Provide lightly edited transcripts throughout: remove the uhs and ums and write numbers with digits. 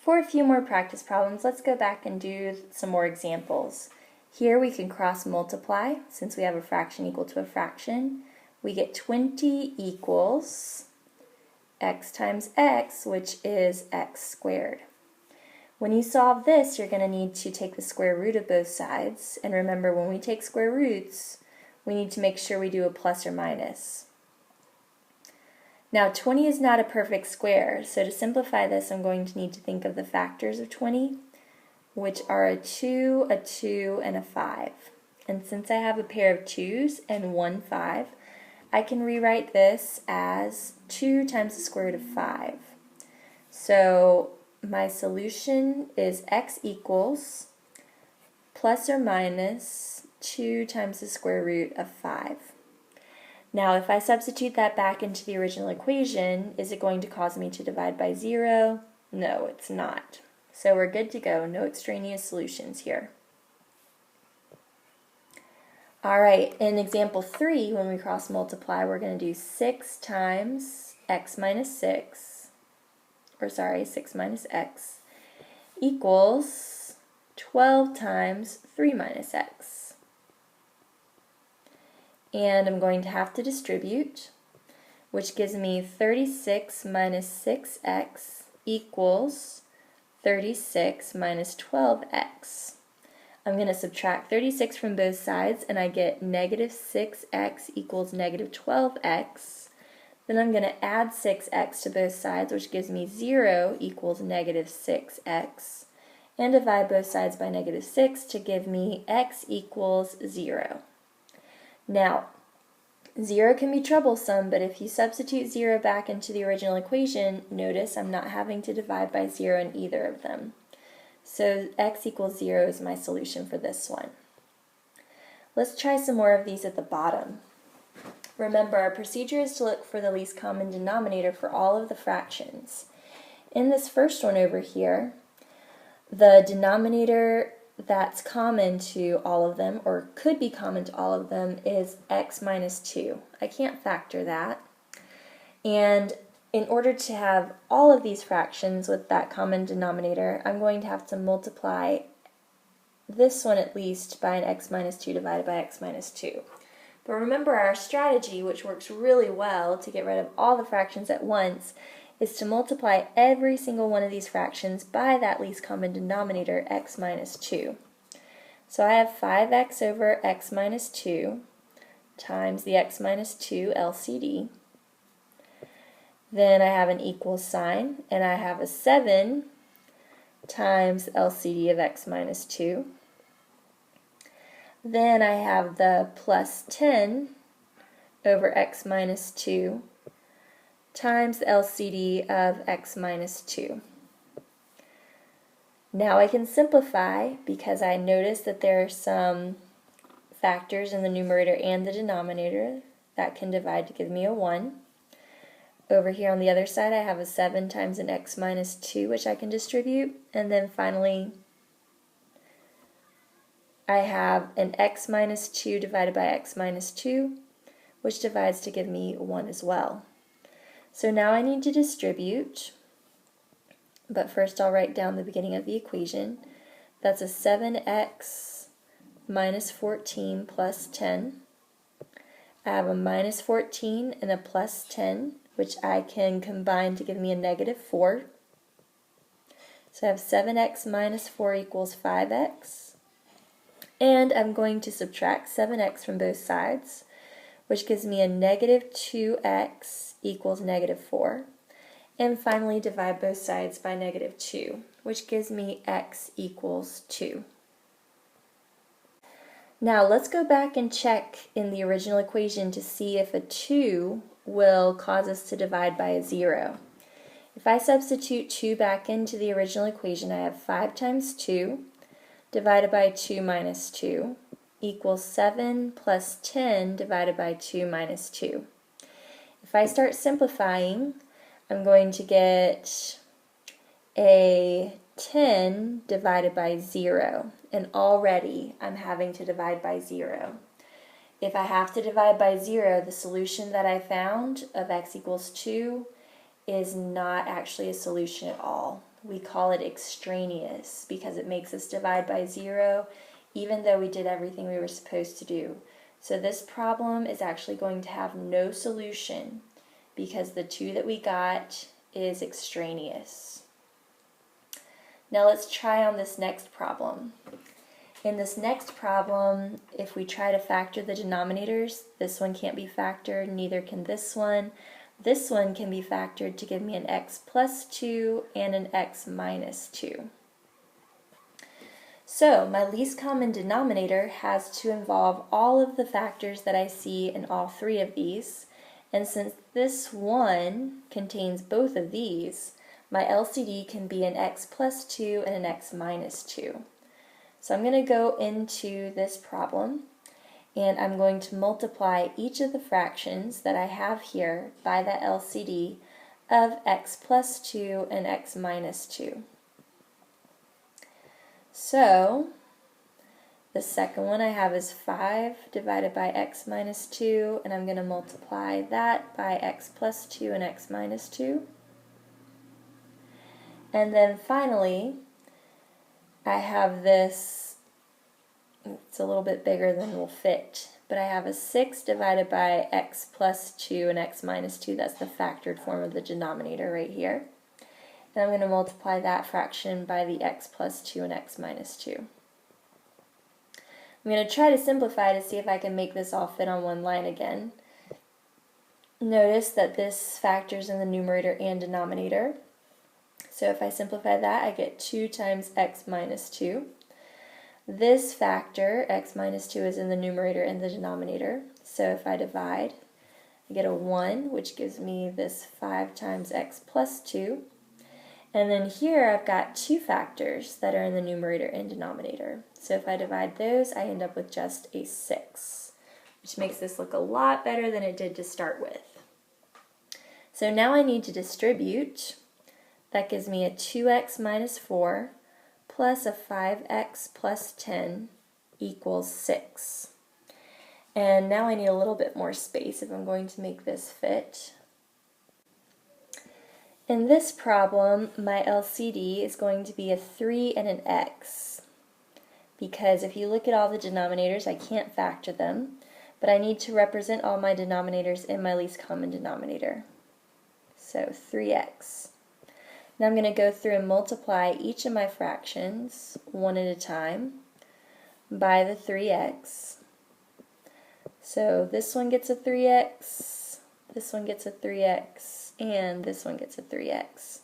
For a few more practice problems, let's go back and do some more examples. Here we can cross multiply, since we have a fraction equal to a fraction. We get 20 equals x times x, which is x squared. When you solve this, you're going to need to take the square root of both sides. And remember, when we take square roots, we need to make sure we do a plus or minus. Now 20 is not a perfect square, so to simplify this I'm going to need to think of the factors of 20, which are a 2, and a 5. And since I have a pair of 2's and one 5, I can rewrite this as 2 times the square root of 5. So my solution is x equals plus or minus 2 times the square root of 5. Now, if I substitute that back into the original equation, is it going to cause me to divide by 0? No, it's not. So we're good to go. No extraneous solutions here. Alright, in example 3, when we cross multiply, we're going to do 6 times x minus 6, 6 minus x, equals 12 times 3 minus x. And I'm going to have to distribute, which gives me 36 minus 6x equals 36 minus 12x. I'm going to subtract 36 from both sides, and I get negative 6x equals negative 12x. Then I'm going to add 6x to both sides, which gives me 0 equals negative 6x. And divide both sides by negative 6 to give me x equals 0. Now, 0 can be troublesome, but if you substitute 0 back into the original equation, notice I'm not having to divide by 0 in either of them. So x equals 0 is my solution for this one. Let's try some more of these at the bottom. Remember, our procedure is to look for the least common denominator for all of the fractions. In this first one over here, the denominator that's common to all of them, or could be common to all of them, is x minus 2. I can't factor that. And in order to have all of these fractions with that common denominator, I'm going to have to multiply this one at least by an x minus 2 divided by x minus 2. But remember, our strategy, which works really well to get rid of all the fractions at once, is to multiply every single one of these fractions by that least common denominator, x minus 2. So I have 5x over x minus 2 times the x minus 2 LCD. Then I have an equal sign, and I have a 7 times LCD of x minus 2. Then I have the plus 10 over x minus 2 times the LCD of x minus 2. Now I can simplify because I notice that there are some factors in the numerator and the denominator that can divide to give me a 1. Over here on the other side I have a 7 times an x minus 2, which I can distribute, and then finally I have an x minus 2 divided by x minus 2, which divides to give me 1 as well. So now I need to distribute, but first I'll write down the beginning of the equation. That's a 7x minus 14 plus 10. I have a minus 14 and a plus 10, which I can combine to give me a negative 4. So I have 7x minus 4 equals 5x. And I'm going to subtract 7x from both sides, which gives me a negative 2x equals negative 4. And finally divide both sides by negative 2, which gives me x equals 2. Now let's go back and check in the original equation to see if a 2 will cause us to divide by a 0. If I substitute 2 back into the original equation, I have 5 times 2 divided by 2 minus 2 equals 7 plus 10 divided by 2 minus 2. If I start simplifying, I'm going to get a 10 divided by 0, and already I'm having to divide by 0. If I have to divide by 0, the solution that I found of x equals 2 is not actually a solution at all. we call it extraneous because it makes us divide by 0 even though we did everything we were supposed to do. So this problem is actually going to have no solution because the 2 that we got is extraneous. Now let's try on this next problem. In this next problem, if we try to factor the denominators, this one can't be factored, neither can this one. This one can be factored to give me an x plus 2 and an x minus 2. So my least common denominator has to involve all of the factors that I see in all 3 of these. And since this one contains both of these, my LCD can be an x plus 2 and an x minus 2. So I'm going to go into this problem and I'm going to multiply each of the fractions that I have here by that LCD of x plus 2 and x minus 2. So the second one I have is 5 divided by x minus 2, and I'm going to multiply that by x plus 2 and x minus 2. And then finally, I have this, it's a little bit bigger than will fit, but I have a 6 divided by x plus 2 and x minus 2. That's the factored form of the denominator right here. And I'm going to multiply that fraction by the x plus 2 and x minus 2. I'm going to try to simplify to see if I can make this all fit on one line again. Notice that this factors in the numerator and denominator. So if I simplify that, I get 2 times x minus 2. This factor, x minus 2, is in the numerator and the denominator. So if I divide, I get a 1, which gives me this 5 times x plus 2. And then here I've got 2 factors that are in the numerator and denominator. So if I divide those, I end up with just a 6, which makes this look a lot better than it did to start with. So now I need to distribute. That gives me a 2x minus 4 plus a 5x plus 10 equals 6. And now I need a little bit more space if I'm going to make this fit. In this problem, my LCD is going to be a 3 and an x, because if you look at all the denominators, I can't factor them, but I need to represent all my denominators in my least common denominator. So 3x. Now I'm going to go through and multiply each of my fractions one at a time by the 3x. So this one gets a 3x, this one gets a 3x, and this one gets a 3x.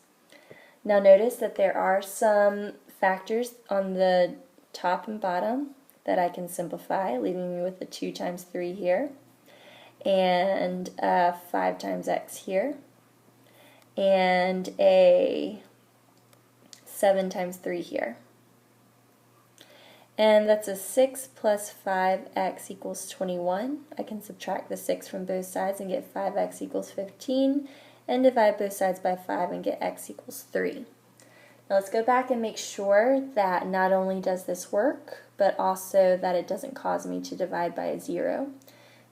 Now notice that there are some factors on the top and bottom that I can simplify, leaving me with the 2 times 3 here, and 5 times x here, and a 7 times 3 here. And that's a 6 plus 5x equals 21. I can subtract the 6 from both sides and get 5x equals 15, and divide both sides by 5 and get x equals 3. Now let's go back and make sure that not only does this work, but also that it doesn't cause me to divide by a 0.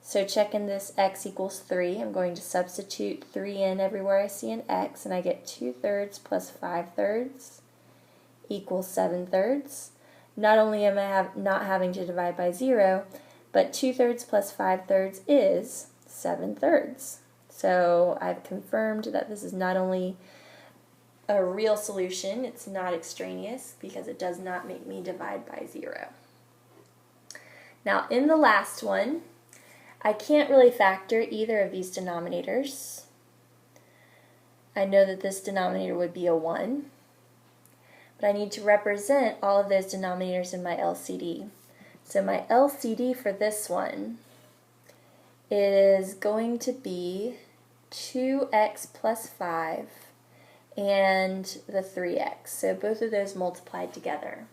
So checking this x equals 3, I'm going to substitute 3 in everywhere I see an x, and I get 2/3 plus 5/3 equals 7/3. Not only am I not having to divide by 0, but 2/3 plus 5/3 is 7/3. So I've confirmed that this is not only a real solution, it's not extraneous, because it does not make me divide by 0. Now in the last one, I can't really factor either of these denominators. I know that this denominator would be a 1, but I need to represent all of those denominators in my LCD. So my LCD for this one is going to be 2x plus 5 and the 3x. So both of those multiplied together.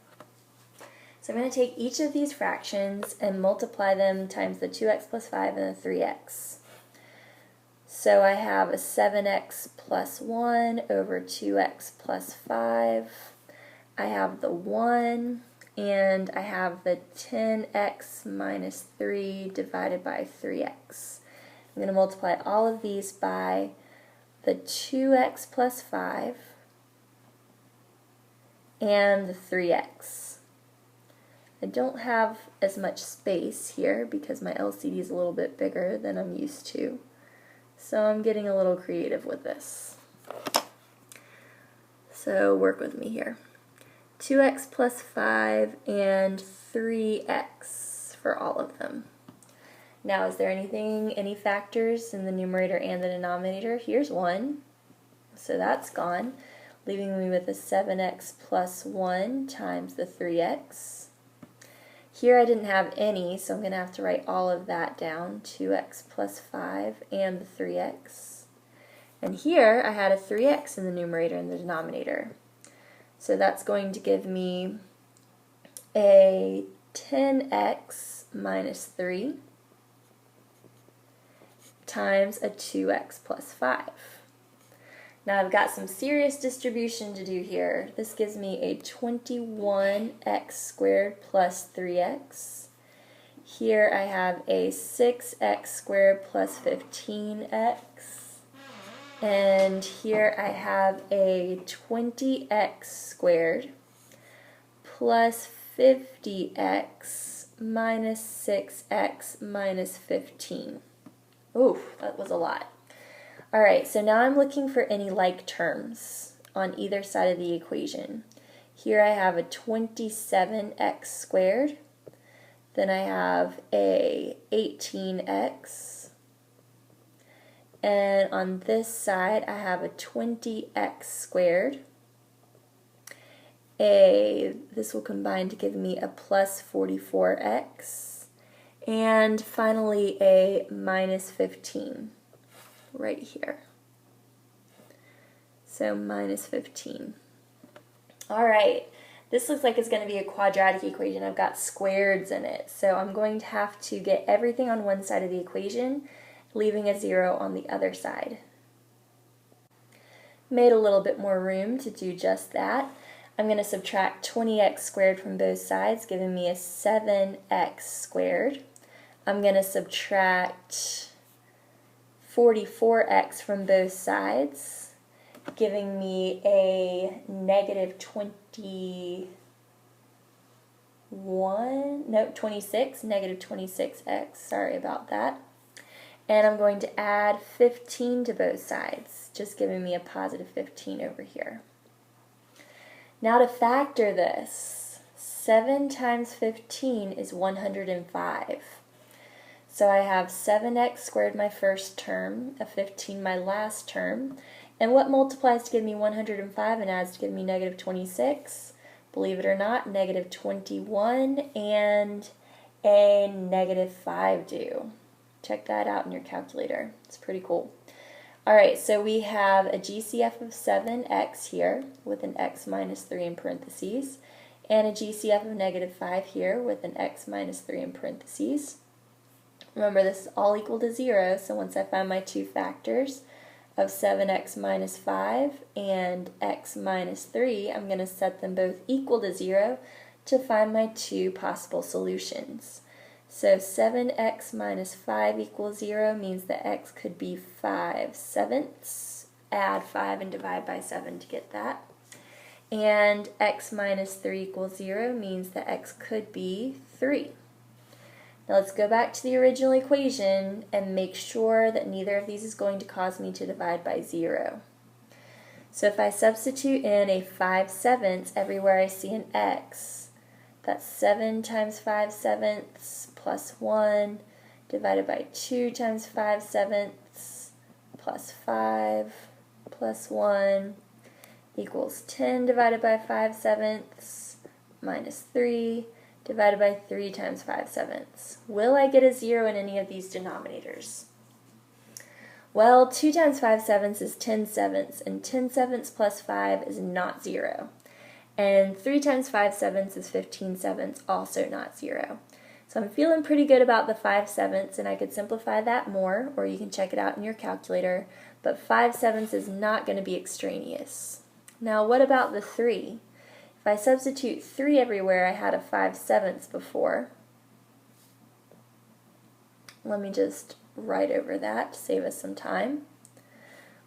So I'm going to take each of these fractions and multiply them times the 2x plus 5 and the 3x. So I have a 7x plus 1 over 2x plus 5. I have the 1, and I have the 10x minus 3 divided by 3x. I'm going to multiply all of these by the 2x plus 5 and the 3x. I don't have as much space here because my LCD is a little bit bigger than I'm used to. So I'm getting a little creative with this. So work with me here. 2x plus 5 and 3x for all of them. Now, is there any factors in the numerator and the denominator? Here's one, so that's gone, leaving me with a 7x plus 1 times the 3x. Here I didn't have any, so I'm going to have to write all of that down, 2x plus 5 and the 3x. And here I had a 3x in the numerator and the denominator. So that's going to give me a 10x minus 3 times a 2x plus 5. Now I've got some serious distribution to do here. This gives me a 21x squared plus 3x. Here I have a 6x squared plus 15x. And here I have a 20x squared plus 50x minus 6x minus 15. Oof, that was a lot. Alright, so now I'm looking for any like terms on either side of the equation. Here I have a 27x squared, then I have a 18x, and on this side I have a 20x squared. This will combine to give me a plus 44x. And finally a minus 15 right here. So minus 15. Alright, this looks like it's going to be a quadratic equation. I've got squareds in it. So I'm going to have to get everything on one side of the equation, leaving a 0 on the other side. Made a little bit more room to do just that. I'm going to subtract 20x squared from both sides, giving me a 7x squared. I'm going to subtract 44x from both sides, giving me a negative 26, negative 26x, sorry about that. And I'm going to add 15 to both sides, just giving me a positive 15 over here. Now to factor this, 7 times 15 is 105. So I have 7x squared my first term, a 15 my last term, and what multiplies to give me 105 and adds to give me negative 26? Believe it or not, negative 21 and a negative 5 do. Check that out in your calculator. It's pretty cool. Alright, so we have a GCF of 7x here with an x minus 3 in parentheses, and a GCF of negative 5 here with an x minus 3 in parentheses. Remember, this is all equal to 0, so once I find my two factors of 7x minus 5 and x minus 3, I'm going to set them both equal to 0 to find my two possible solutions. So 7x minus 5 equals 0 means that x could be 5/7. Add 5 and divide by 7 to get that. And x minus 3 equals 0 means that x could be 3. Now let's go back to the original equation and make sure that neither of these is going to cause me to divide by 0. So if I substitute in a 5/7 everywhere I see an x, that's 7 times 5/7 plus 1 divided by 2 times 5/7 plus 5 plus 1 equals 10 divided by 5/7 minus 3 divided by 3 times 5/7. Will I get a 0 in any of these denominators? Well, 2 times 5/7 is 10/7, and 10/7 plus 5 is not 0. And 3 times 5/7 is 15/7, also not 0. So I'm feeling pretty good about the 5/7, and I could simplify that more, or you can check it out in your calculator, but 5/7 is not going to be extraneous. Now what about the 3? If I substitute 3 everywhere I had a 5/7 before, let me just write over that to save us some time.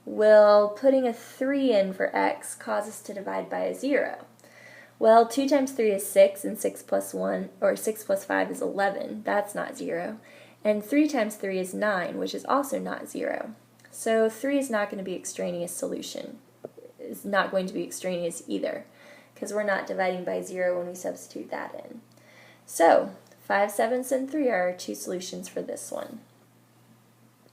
Will putting a 3 in for x cause us to divide by a 0? Well, 2 times 3 is 6, and 6 plus 1, or 6 plus 5 is 11. That's not 0. And 3 times 3 is 9, which is also not 0. So 3 is not going to be extraneous solution. It's not going to be extraneous either, because we're not dividing by 0 when we substitute that in. So 5/7 and 3 are our two solutions for this one.